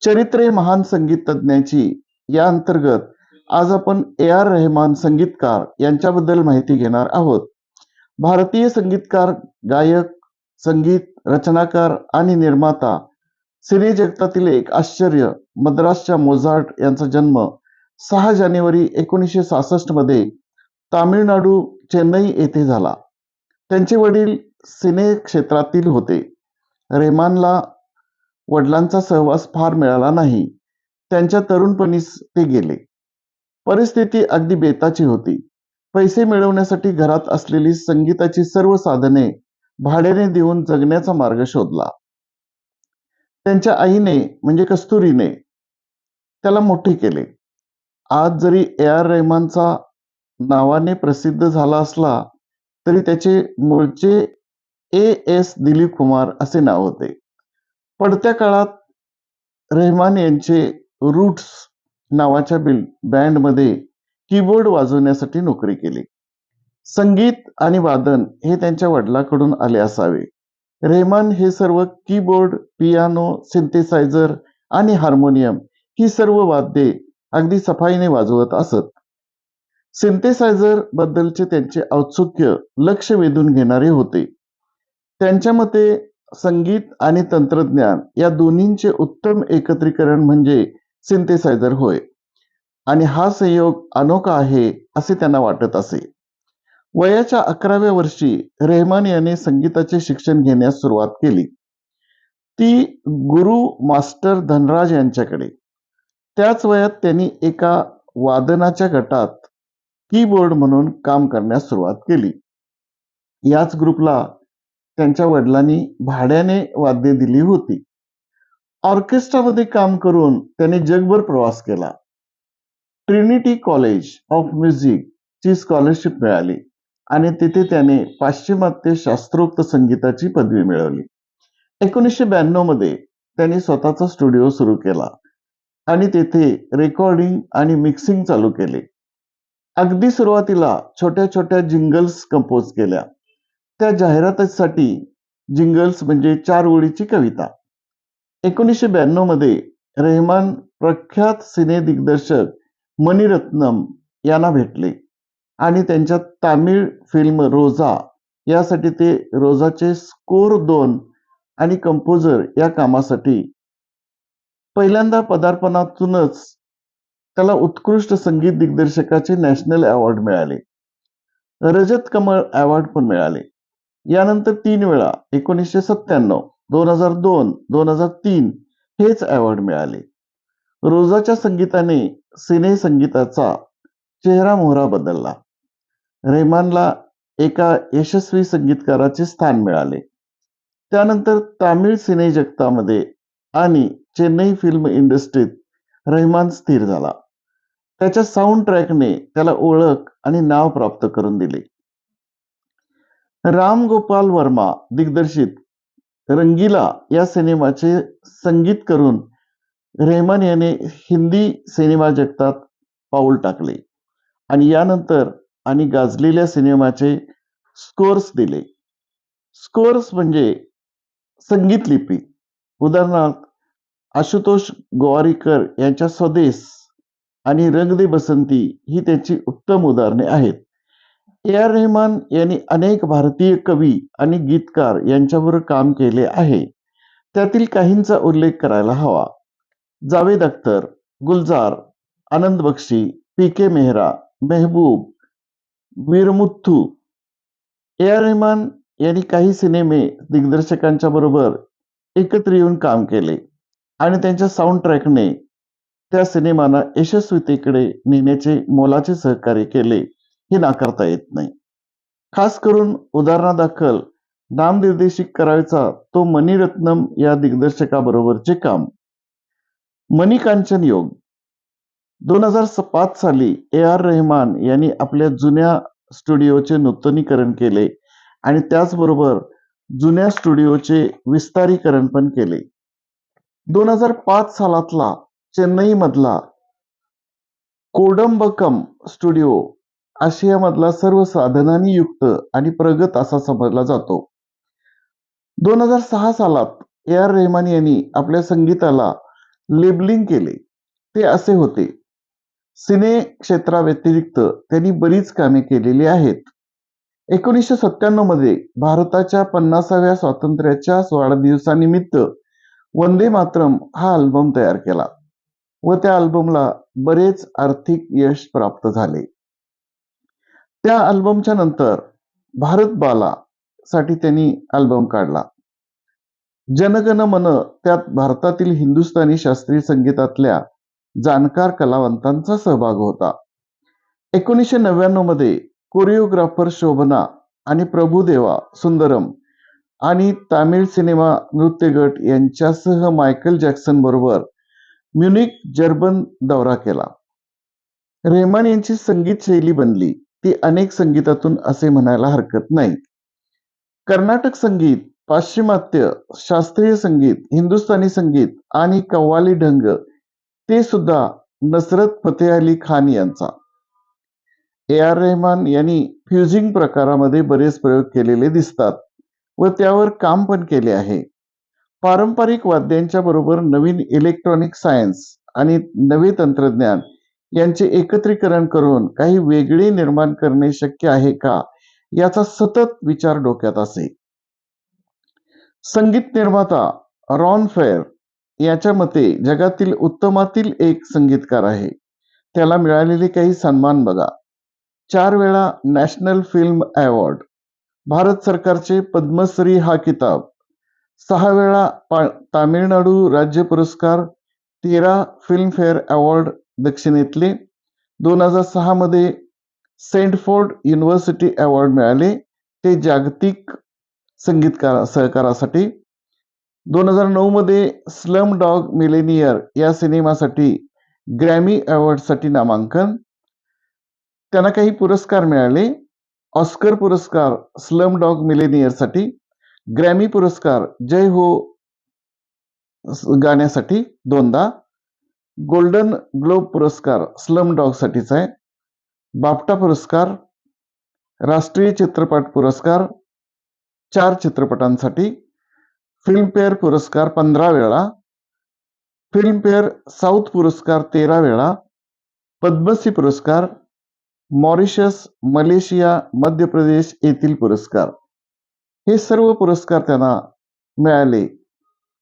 चरित्रे महान संगीत तज्ञाची या अंतर्गत आज आपण ए.आर. रेहमान संगीतकार यांच्याबद्दल माहिती घेणार आहोत. भारतीय संगीतकार, गायक, संगीत रचनाकार आणि निर्माता, सिने जगतातील एक आश्चर्य. मद्रासच्या मोझार्ट यांचा जन्म 6 जानेवारी 1966 मध्ये तामिळनाडू, चेन्नई येथे झाला. त्यांचे वडील सिने क्षेत्रातील होते. रेहमानला वडिलांचा सहवास फार मिळाला नाही. त्यांच्या तरुणपणीच ते गेले. परिस्थिती अगदी बेताची होती. पैसे मिळवण्यासाठी घरात असलेली संगीताची सर्व साधने भाड्याने देऊन जगण्याचा मार्ग शोधला. त्यांच्या आईने म्हणजे कस्तुरीने त्याला मोठे केले. आज जरी ए.आर. रेहमानचा नावाने प्रसिद्ध झाला असला तरी त्याचे मूळचे ए.एस. दिलीप कुमार असे नाव होते. पडत्या काळात रेहमान यांचे रूट्स नावाच्या बँडमध्ये कीबोर्ड वाजवण्यासाठी नोकरी केली. संगीत आणि वादन हे त्यांच्या वडिलांकडून आले असावे. रेहमान हे सर्व कीबोर्ड, पियानो, सिंथेसायझर आणि हार्मोनियम ही सर्व वाद्ये अगदी सफाईने वाजवत असत. सिंथेसायझर बद्दलचे त्यांचे औत्सुक्य लक्ष वेधून घेणारे होते. त्यांच्या मते संगीत आणि तंत्रज्ञान या दोन्हींचे उत्तम एकत्रीकरण म्हणजे सिंथेसायझर होय आणि हा संयोग अनोखा आहे असे त्यांना वाटत असे. वयाच्या 11व्या वर्षी रेहमान याने संगीताचे शिक्षण घेण्यास सुरुवात केली, ती गुरु मास्टर धनराज यांच्याकडे. त्याच वयात त्यांनी एका वादनाच्या गटात कीबोर्ड म्हणून काम करण्यास सुरुवात केली. याच ग्रुपला त्यांच्या वडिलांनी भाड्याने वाद्ये दिली होती. ऑर्केस्ट्रामध्ये काम करून त्याने जगभर प्रवास केला. ट्रिनिटी कॉलेज ऑफ म्युझिक ची स्कॉलरशिप मिळाली आणि तिथे त्याने पाश्चिमात्य शास्त्रोक्त संगीताची पदवी मिळवली. 1992 मध्ये त्यांनी स्वतःचा स्टुडिओ सुरू केला आणि तेथे रेकॉर्डिंग आणि मिक्सिंग चालू केले. अगदी सुरुवातीला छोट्या छोट्या जिंगल्स कंपोज केल्या. त्या जाहिरातीसाठी जिंगल्स म्हणजे 4 ओळीची कविता. 1992 मध्ये रेहमान प्रख्यात सिने दिग्दर्शक मणिरत्नम यांना भेटले आणि त्यांच्या तामिळ फिल्म रोजा यासाठी ते रोजाचे स्कोर 2 आणि कंपोजर या कामासाठी पहिल्यांदा पदार्पणातूनच त्याला उत्कृष्ट संगीत दिग्दर्शकाचे नॅशनल अवॉर्ड मिळाले. रजत कमळ अवॉर्ड पण मिळाले. यानंतर 3 वेळा 1997, 2002, 2003 हेच अवॉर्ड मिळाले. रोजाच्या संगीताने सिने संगीताचा चेहरा-मोहरा बदलला. रेहमानला एका यशस्वी संगीतकाराचे स्थान मिळाले. त्यानंतर तामिळ सिने जगतामध्ये आणि चेन्नई फिल्म इंडस्ट्रीत रेहमान स्थिर झाला. त्याच्या साऊंड ट्रॅकने त्याला ओळख आणि नाव प्राप्त करून दिले. राम गोपाल वर्मा दिग्दर्शित रंगीला या सिनेमाचे संगीत करून रेहमान याने हिंदी सिनेमा जगतात पाऊल टाकले आणि यानंतर आणि गाजलेल्या सिनेमाचे स्कोर्स दिले. स्कोर्स म्हणजे संगीत लिपी. उदाहरणार्थ आशुतोष गोवारीकर यांच्या स्वदेस आणि रंग दे बसंती ही त्याची उत्तम उदाहरणे आहेत. ए.आर. रेहमान यांनी अनेक भारतीय कवी आणि गीतकार यांच्याबरोबर काम केले आहे. त्यातील काहींचा उल्लेख करायला हवा. जावेद अख्तर, गुलजार, आनंद बक्षी, पी.के. मेहरा, मेहबूब, वीरमुथ्थू. ए.आर. रेहमान यांनी काही सिनेमे दिग्दर्शकांच्या बरोबर एकत्र येऊन काम केले आणि त्यांच्या साऊंड ट्रॅकने त्या सिनेमांना यशस्वीतेकडे नेण्याचे मोलाचे सहकार्य केले हे नाकारता येत नाही. खास करून उदाहरणादाखल नामनिर्देशित करायचा तो मणिरत्नम या दिग्दर्शकाबरोबरचे काम. मणिकांचन योग. 2005 साली ए.आर. रेहमान यांनी आपल्या जुन्या स्टुडिओचे नूतनीकरण केले आणि त्याचबरोबर जुन्या स्टुडिओचे विस्तारीकरण पण केले. 2005 सालातला चेन्नई मधला कोडंबकम स्टुडिओ आशियामधला सर्व साधनांनी युक्त आणि प्रगत असा समजला जातो. 2006 सालात ए.आर. रेहमान यांनी आपल्या संगीताला लेबलिंग केले ते असे होते. सिने क्षेत्राव्यतिरिक्त त्यांनी बरीच कामे केलेली आहेत. 1997 मध्ये भारताच्या 50व्या स्वातंत्र्याच्या वाढदिवसानिमित्त वंदे मातरम हा अल्बम तयार केला व त्या अल्बमला बरेच आर्थिक यश प्राप्त झाले. त्या अल्बमच्या नंतर भारत बाला साठी त्यांनी अल्बम काढला. जनगण मन त्यात भारतातील हिंदुस्थानी शास्त्रीय संगीतातल्या जाणकार कलावंतांचा सहभाग होता. 1999 मध्ये कोरिओग्राफर शोभना आणि प्रभुदेवा सुंदरम आणि तामिळ सिनेमा नृत्य गट यांच्यासह मायकल जॅक्सन बरोबर म्युनिक जर्मन दौरा केला. रेहमान यांची संगीत शैली बनली ती अनेक संगीतातून असे म्हणायला हरकत नाही. कर्नाटक संगीत, पाश्चिमात्य शास्त्रीय संगीत, हिंदुस्थानी संगीत आणि कव्वाली ढंग ते सुद्धा नुसरत फतेह अली खान यांचा. ए.आर. रेहमान यांनी फ्युजिंग प्रकारामध्ये बरेच प्रयोग केलेले दिसतात व त्यावर काम पण केले आहे. पारंपरिक वाद्यांच्या बरोबर नवीन इलेक्ट्रॉनिक सायन्स आणि नवे तंत्रज्ञान यांचे एकत्रीकरण करून काही वेगळे निर्माण करणे शक्य आहे का याचा सतत विचार डोक्यात असे. संगीत निर्माता रॉन फेअर याच्या मते जगातील उत्तमातील एक संगीतकार आहे. त्याला मिळालेले काही सन्मान बघा. 4 वेळा नॅशनल फिल्म अवॉर्ड, भारत सरकारचे पद्मश्री हा किताब, 6 वेळा तामिळनाडू राज्य पुरस्कार, 13 फिल्मफेअर अवॉर्ड दक्षिणेतले, 2006 मध्ये सेंटफोर्ड युनिव्हर्सिटी अवॉर्ड मिळाले ते जागतिक संगीतकार सहकारासाठी. 2009 मध्ये स्लम डॉग मिलेनियर या सिनेमासाठी ग्रॅमी अवॉर्डसाठी नामांकन. त्यांना काही पुरस्कार मिळाले. ऑस्कर पुरस्कार स्लम डॉग मिलेनियरसाठी, ग्रॅमी पुरस्कार जय हो गाण्यासाठी 2दा, गोल्डन ग्लोब पुरस्कार स्लम डॉग साठीचा आहे, बाफ्टा पुरस्कार, राष्ट्रीय चित्रपट पुरस्कार 4 चित्रपटांसाठी, फिल्मफेअर पुरस्कार 15 वेळा, फिल्मफेअर साऊथ पुरस्कार 13 वेळा, पद्मश्री पुरस्कार, मॉरिशस, मलेशिया, मध्य प्रदेश येथील पुरस्कार. हे सर्व पुरस्कार त्यांना मिळाले